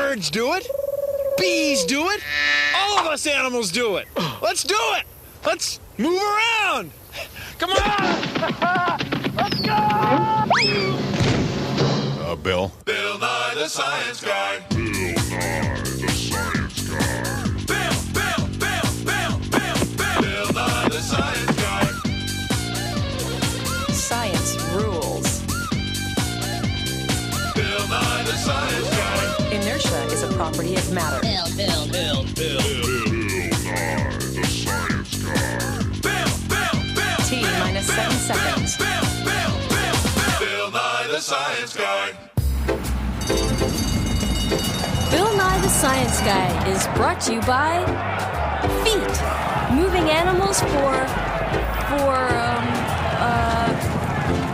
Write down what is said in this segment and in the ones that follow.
Birds do it. Bees do it. All of us animals do it. Let's do it. Let's move around. Come on. Let's go. Bill? Bill Nye the Science Guy. Bill Nye the Science Guy. Bill Nye the Science Guy. Science rules. Bill Nye the Science Guy. Inertia is a property of matter. Bill Nye the Science Guy. T minus 7 seconds. Bill Nye the Science Guy. Bill Nye the Science Guy is brought to you by feet, moving animals for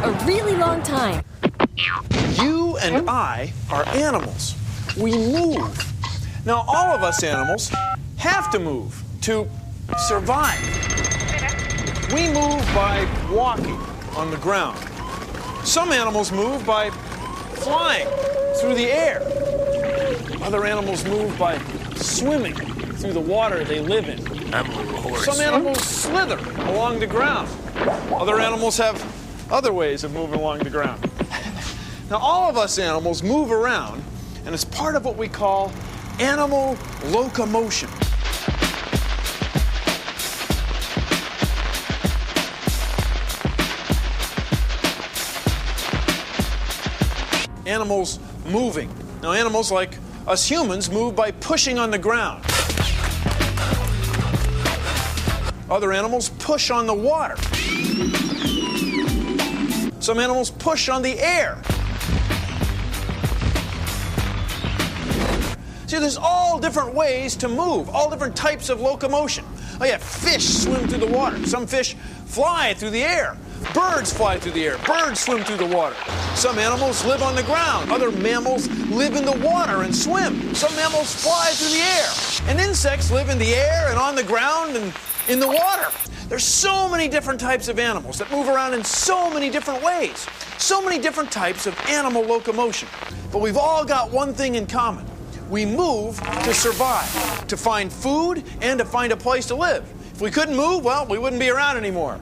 a really long time. You and I are animals. We move. Now, all of us animals have to move to survive. We move by walking on the ground. Some animals move by flying through the air. Other animals move by swimming through the water they live in. I'm a little horse. Some animals slither along the ground. Other animals have other ways of moving along the ground. Now, all of us animals move around, and it's part of what we call animal locomotion. Animals moving. Now, animals like us humans move by pushing on the ground. Other animals push on the water. Some animals push on the air. See, there's all different ways to move, all different types of locomotion. Oh yeah, fish swim through the water. Some fish fly through the air. Birds fly through the air. Birds swim through the water. Some animals live on the ground. Other mammals live in the water and swim. Some mammals fly through the air. And insects live in the air and on the ground and in the water. There's so many different types of animals that move around in so many different ways. So many different types of animal locomotion. But we've all got one thing in common. We move to survive, to find food, and to find a place to live. If we couldn't move, well, we wouldn't be around anymore.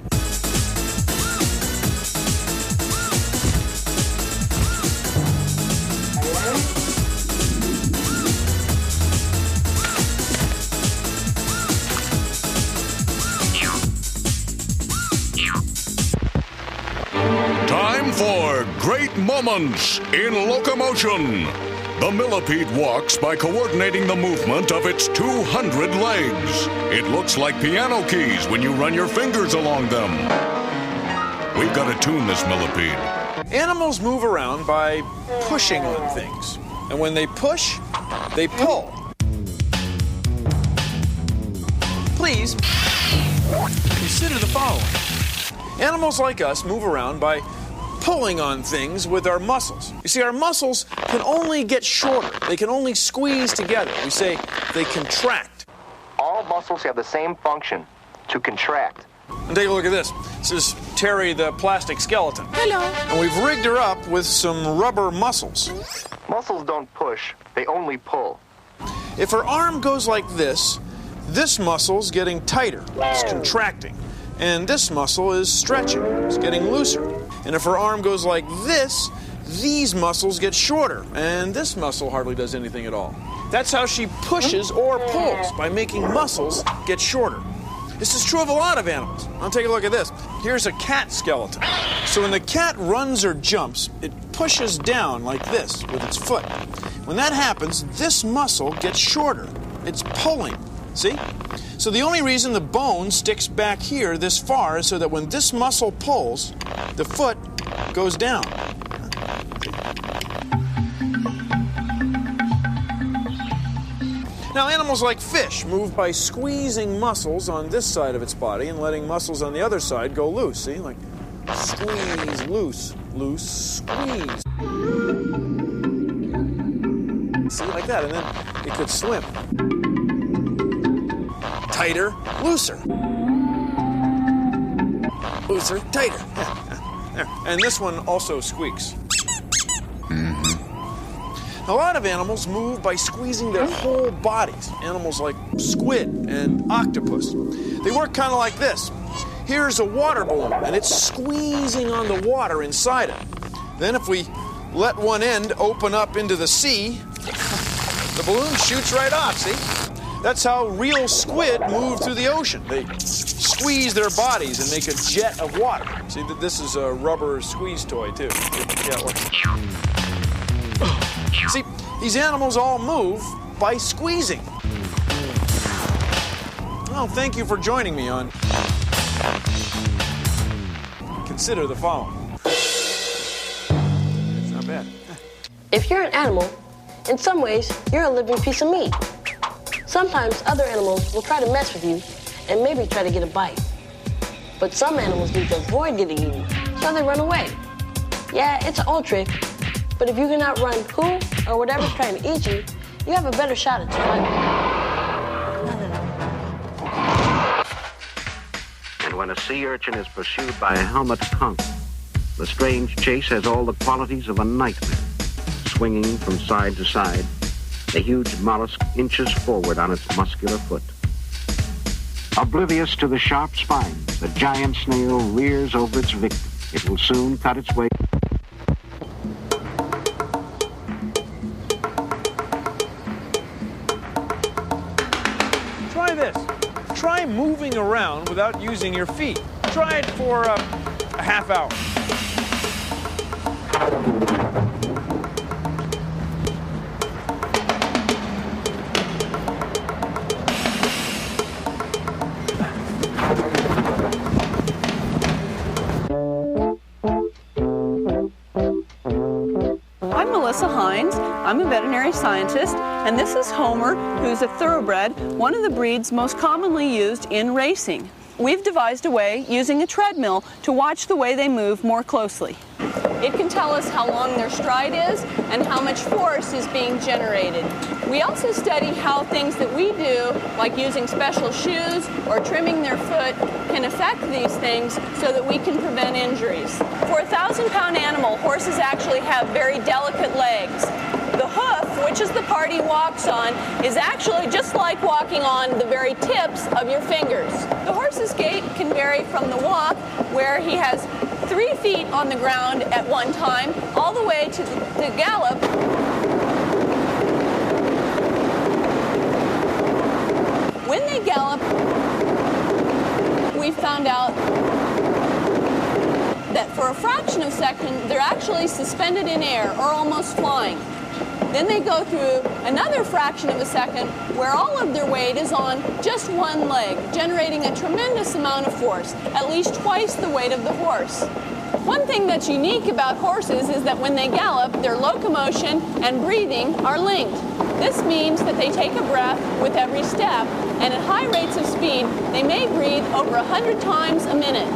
Time for Great Moments in Locomotion. The millipede walks by coordinating the movement of its 200 legs. It looks like piano keys when you run your fingers along them. We've got to tune this millipede. Animals move around by pushing on things. And when they push, they pull. Please consider the following. Animals like us move around by pulling on things with our muscles. You see, our muscles can only get shorter. They can only squeeze together. We say they contract. All muscles have the same function, to contract. And take a look at this. This is Terry the plastic skeleton. Hello. And we've rigged her up with some rubber muscles. Muscles don't push, they only pull. If her arm goes like this muscle's getting tighter. It's contracting. And this muscle is stretching. It's getting looser. And if her arm goes like this, these muscles get shorter. And this muscle hardly does anything at all. That's how she pushes or pulls, by making muscles get shorter. This is true of a lot of animals. I'll take a look at this. Here's a cat skeleton. So when the cat runs or jumps, it pushes down like this with its foot. When that happens, this muscle gets shorter. It's pulling. See? So the only reason the bone sticks back here this far is so that when this muscle pulls, the foot goes down. Now, animals like fish move by squeezing muscles on this side of its body and letting muscles on the other side go loose. See? Like squeeze, loose, loose, squeeze. See? Like that. And then it could swim. Tighter, looser. Looser, tighter. There. And this one also squeaks. Now, A lot of animals move by squeezing their whole bodies. Animals like squid and octopus. They work kind of like this. Here's a water balloon, and it's squeezing on the water inside it. Then if we let one end open up into the sea, the balloon shoots right off, see? That's how real squid move through the ocean. They squeeze their bodies and make a jet of water. See, this is a rubber squeeze toy, too. Yeah, it works. See, these animals all move by squeezing. Well, thank you for joining me on Consider the Following. It's not bad. If you're an animal, in some ways, you're a living piece of meat. Sometimes other animals will try to mess with you and maybe try to get a bite. But some animals need to avoid getting eaten, so they run away. Yeah, it's an old trick, but if you can outrun who or whatever's trying to eat you, you have a better shot at survival. And when a sea urchin is pursued by a helmet conch, the strange chase has all the qualities of a nightmare. Swinging from side to side, the huge mollusk inches forward on its muscular foot. Oblivious to the sharp spines, the giant snail rears over its victim. It will soon cut its way. Try this. Try moving around without using your feet. Try it for a half hour. I'm a veterinary scientist, and this is Homer, who's a thoroughbred, one of the breeds most commonly used in racing. We've devised a way, using a treadmill, to watch the way they move more closely. It can tell us how long their stride is and how much force is being generated. We also study how things that we do, like using special shoes or trimming their foot, can affect these things so that we can prevent injuries. For a 1,000-pound animal, horses actually have very delicate legs. The hoof, which is the part he walks on, is actually just like walking on the very tips of your fingers. The horse's gait can vary from the walk, where he has 3 feet on the ground at one time, all the way to the gallop. When they gallop, we found out that for a fraction of a second, they're actually suspended in air or almost flying. Then they go through another fraction of a second where all of their weight is on just one leg, generating a tremendous amount of force, at least twice the weight of the horse. One thing that's unique about horses is that when they gallop, their locomotion and breathing are linked. This means that they take a breath with every step, and at high rates of speed, they may breathe over 100 times a minute.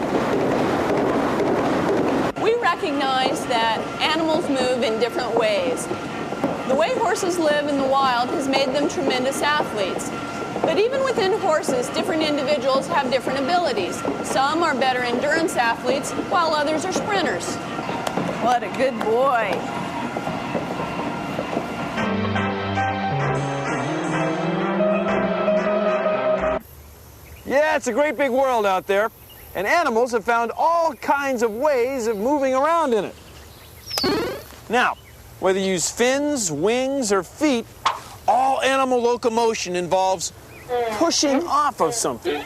We recognize that animals move in different ways. The way horses live in the wild has made them tremendous athletes. But even within horses, different individuals have different abilities. Some are better endurance athletes, while others are sprinters. What a good boy. Yeah, it's a great big world out there, and animals have found all kinds of ways of moving around in it. Now, whether you use fins, wings, or feet, all animal locomotion involves pushing off of something.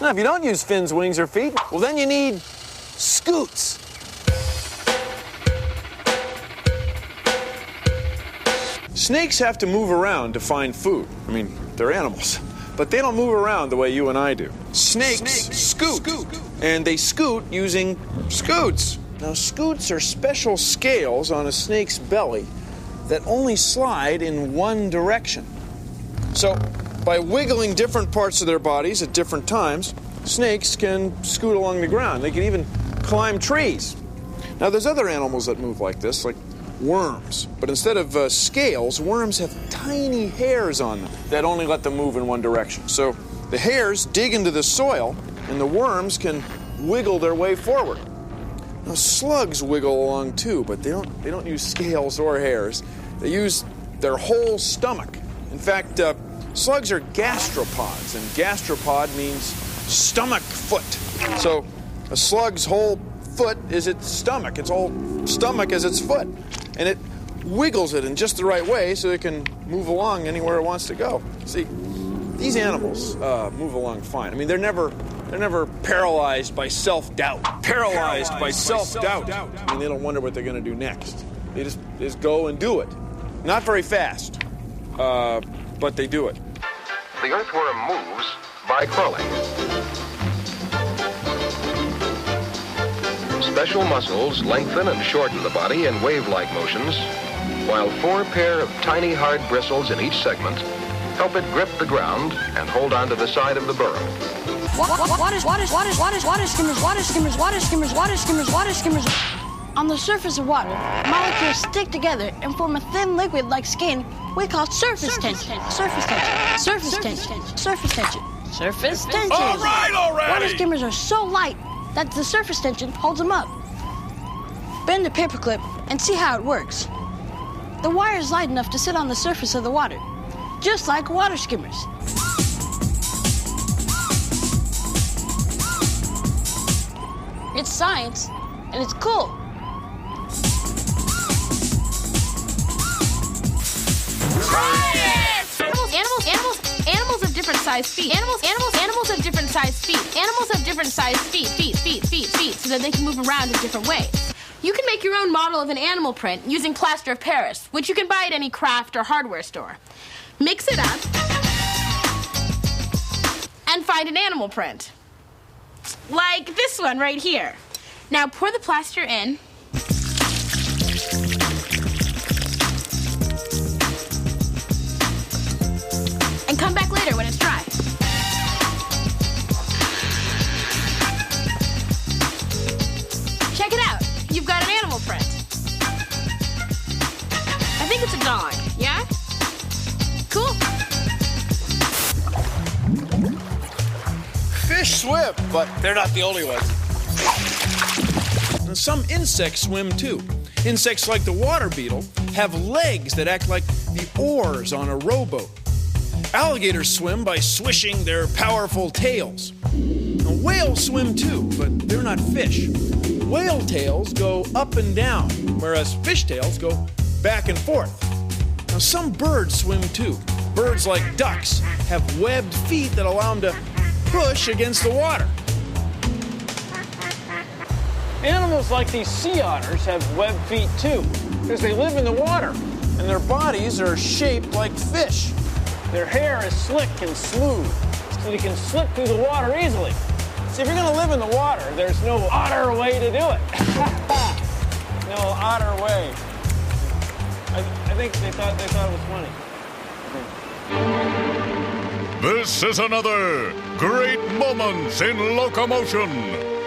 Now, if you don't use fins, wings, or feet, well, then you need scoots. Snakes have to move around to find food. I mean, they're animals, but they don't move around the way you and I do. Snakes scoot, and they scoot using scoots. Now, scoots are special scales on a snake's belly that only slide in one direction. So, by wiggling different parts of their bodies at different times, snakes can scoot along the ground. They can even climb trees. Now, there's other animals that move like this, like worms. But instead of scales, worms have tiny hairs on them that only let them move in one direction. So the hairs dig into the soil, and the worms can wiggle their way forward. Now, slugs wiggle along too, but they don't use scales or hairs. They use their whole stomach. In fact, slugs are gastropods, and gastropod means stomach foot. So a slug's whole foot is its stomach. Its whole stomach is its foot. And it wiggles it in just the right way so it can move along anywhere it wants to go. See, these animals move along fine. I mean, they're never paralyzed by self-doubt. Paralyzed by self-doubt. I mean, they don't wonder what they're going to do next. They just go and do it. Not very fast, but they do it. The earthworm moves by crawling. Special muscles lengthen and shorten the body in wave-like motions, while 4 pair of tiny hard bristles in each segment help it grip the ground and hold onto the side of the burrow. Water skimmers. On the surface of water, molecules stick together and form a thin liquid like skin we call surface tension. Surface tension. Surface tension. Surface tension. Surface tension. All right already! Water skimmers are so light that the surface tension holds them up. Bend a paperclip and see how it works. The wire is light enough to sit on the surface of the water, just like water skimmers. It's science, and it's cool. Animals have different size feet. Animals have different size feet. Animals have different size feet, so that they can move around in different ways. You can make your own model of an animal print using plaster of Paris, which you can buy at any craft or hardware store. Mix it up and find an animal print. Like this one right here. Now pour the plaster in. And come back later when it's dry. Check it out. You've got an animal print. I think it's a dog, yeah? Cool. Fish swim, but they're not the only ones. And some insects swim too. Insects like the water beetle have legs that act like the oars on a rowboat. Alligators swim by swishing their powerful tails. Now, whales swim too, but they're not fish. Whale tails go up and down, whereas fish tails go back and forth. Now, some birds swim too. Birds like ducks have webbed feet that allow them to push against the water. Animals like these sea otters have webbed feet too, because they live in the water, and their bodies are shaped like fish. Their hair is slick and smooth, so they can slip through the water easily. See, if you're going to live in the water, there's no otter way to do it. No otter way. I think they thought it was funny. This is another Great Moments in Locomotion.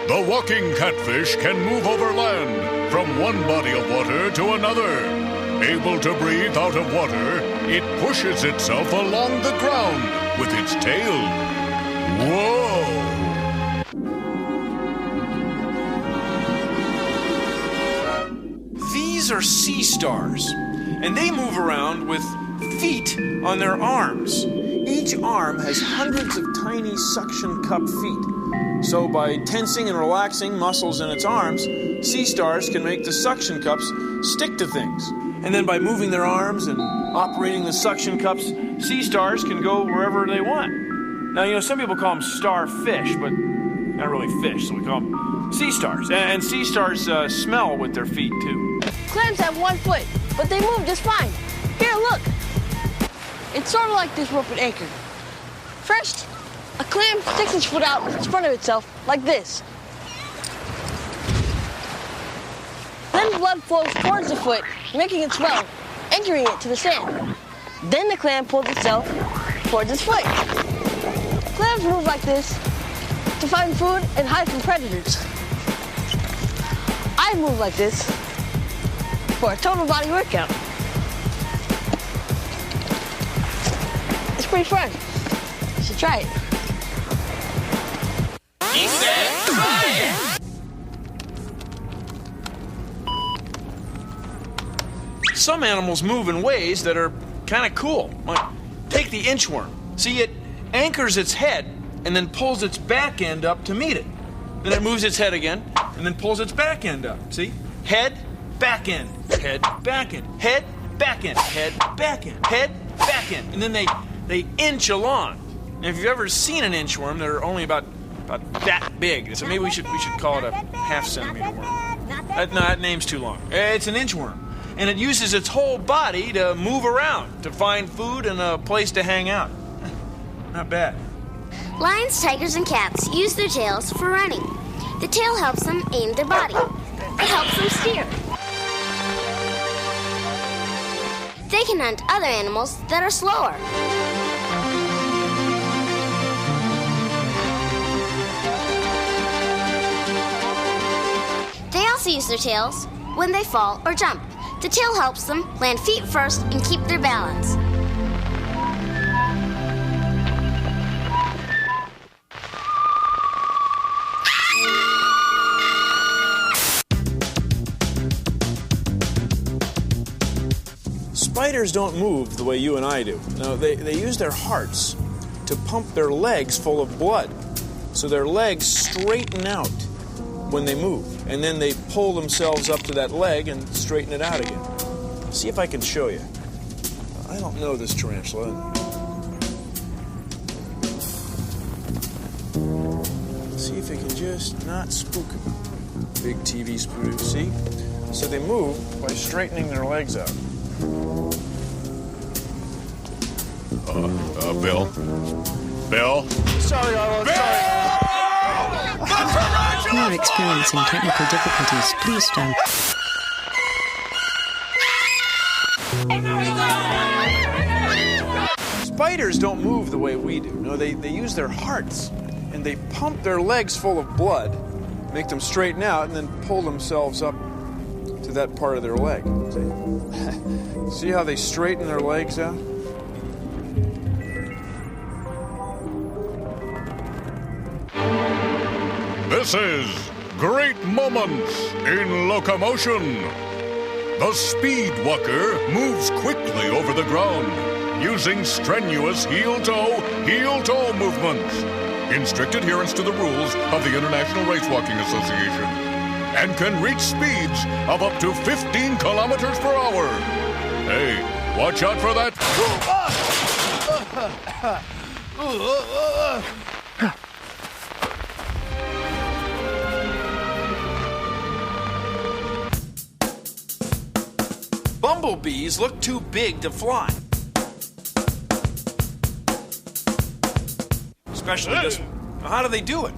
The walking catfish can move over land from one body of water to another. Able to breathe out of water, it pushes itself along the ground with its tail. Whoa! These are sea stars, and they move around with feet on their arms. Each arm has hundreds of tiny suction cup feet. So by tensing and relaxing muscles in its arms, sea stars can make the suction cups stick to things. And then by moving their arms and operating the suction cups, sea stars can go wherever they want. Now, some people call them starfish, but not really fish, so we call them sea stars. And sea stars smell with their feet, too. Clams have 1 foot, but they move just fine. Here, look. It's sort of like this rope and anchor. First, a clam sticks its foot out in front of itself like this. Then blood flows towards the foot, making it swell, anchoring it to the sand. Then the clam pulls itself towards its foot. Clams move like this to find food and hide from predators. I move like this for a total body workout. It's pretty fun. You should try it. He said, try it! some animals move in ways that are kind of cool. Like, take the inchworm. See, it anchors its head and then pulls its back end up to meet it. Then it moves its head again and then pulls its back end up. See? Head, back end, head, back end, head, back end, head, back end, head, back end. And then they inch along. And if you've ever seen an inchworm, they're only about that big. So maybe we should call it a half-centimeter worm. No, that name's too long. It's an inchworm. And it uses its whole body to move around, to find food and a place to hang out. Not bad. Lions, tigers, and cats use their tails for running. The tail helps them aim their body. It helps them steer. They can hunt other animals that are slower. They also use their tails when they fall or jump. The tail helps them land feet first and keep their balance. Spiders don't move the way you and I do. No, they use their hearts to pump their legs full of blood. So their legs straighten out when they move. And then they pull themselves up to that leg and straighten it out again. See if I can show you. I don't know this tarantula. See if I can just not spook him. Big TV spook, see? So they move by straightening their legs out. Bill? Bill? Sorry, Arlo, sorry. We are experiencing technical difficulties. Please stand. Spiders don't move the way we do. No, they use their hearts, and they pump their legs full of blood, make them straighten out, and then pull themselves up to that part of their leg. See how they straighten their legs out? This is Great Moments in Locomotion. The speed walker moves quickly over the ground using strenuous heel-toe movements in strict adherence to the rules of the International Race Walking Association, and can reach speeds of up to 15 kilometers per hour. Hey, watch out for that. Bumblebees look too big to fly. Especially this one. Now, how do they do it?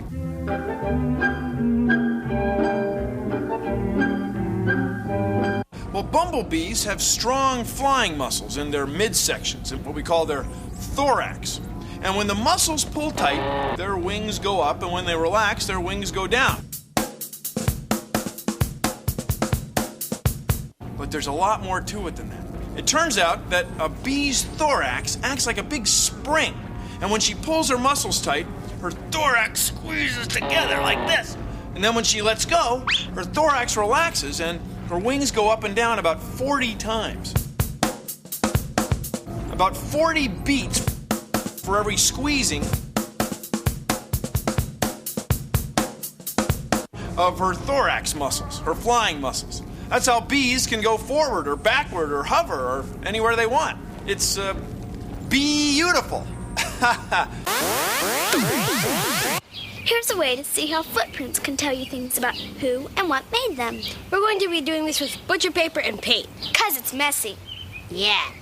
Well, bumblebees have strong flying muscles in their midsections, in what we call their thorax. And when the muscles pull tight, their wings go up, and when they relax, their wings go down. But there's a lot more to it than that. It turns out that a bee's thorax acts like a big spring. And when she pulls her muscles tight, her thorax squeezes together like this. And then when she lets go, her thorax relaxes and her wings go up and down about 40 times. About 40 beats for every squeezing of her thorax muscles, her flying muscles. That's how bees can go forward or backward or hover or anywhere they want. It's beautiful. Here's a way to see how footprints can tell you things about who and what made them. We're going to be doing this with butcher paper and paint. 'Cause it's messy. Yeah.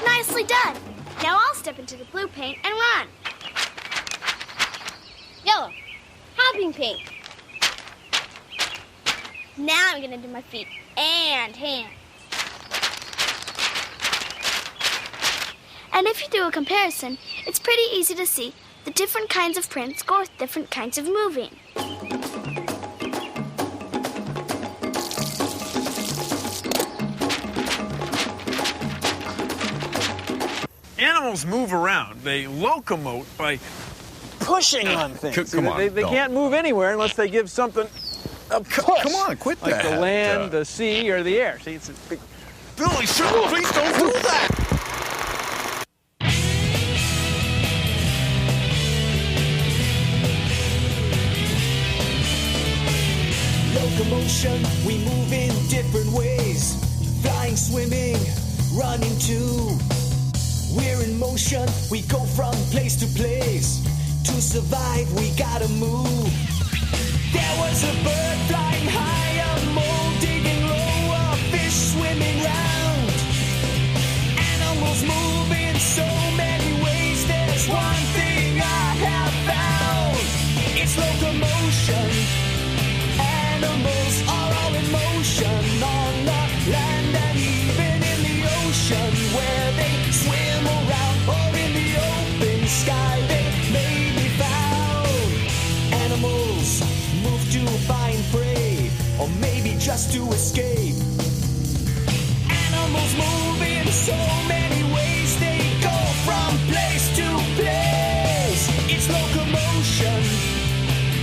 Nicely done. Now I'll step into the blue paint and run. Yellow. Hopping paint. Now I'm going to do my feet and hands. And if you do a comparison, it's pretty easy to see the different kinds of prints go with different kinds of moving. Animals move around. They locomote by pushing on things. Come on, They can't move anywhere unless they give something a push. Come on, quit like that. Like the land, the sea, or the air. See, it's a big... Billy, please don't do that! Locomotion, we move in different ways. Flying, swimming, running too. We're in motion, we go from place to place. To survive, we gotta move. There was a bird flying high, a mole digging low, a fish swimming round. Animals move in so many ways. There's one thing I have found. It's locomotion. Animals are all in motion on the land and even in the ocean, where they swim around or in the open sky they may be found. Animals move to find prey or maybe just to escape. Animals move in so many ways, they go from place to place. It's locomotion.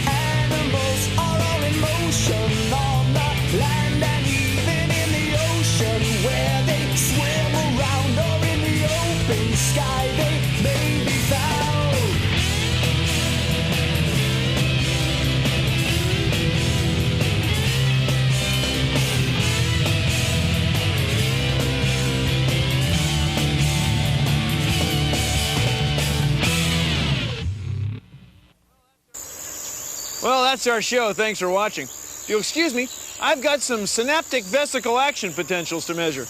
Animals are all in motion on the land and even in the ocean, where they swim around or in the open sky they may be found. Well, that's our show. Thanks for watching. If you'll excuse me, I've got some synaptic vesicle action potentials to measure.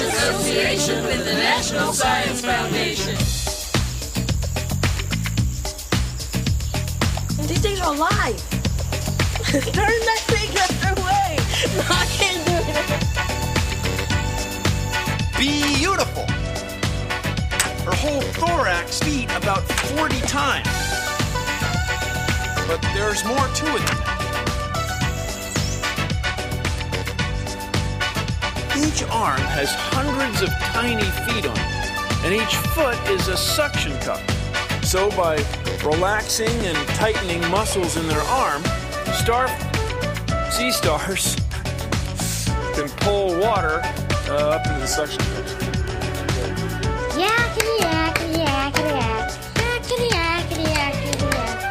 Association with the National Science Foundation. These things are alive. Turn that thing the other way. No, I can't do it. Beautiful. Her whole thorax beat about 40 times. But there's more to it than that. Each arm has hundreds of tiny feet on it, and each foot is a suction cup. So by relaxing and tightening muscles in their arm, sea stars can pull water up into the suction cups. Yakety yakety yakety yak. Yakety yakety yakety yak.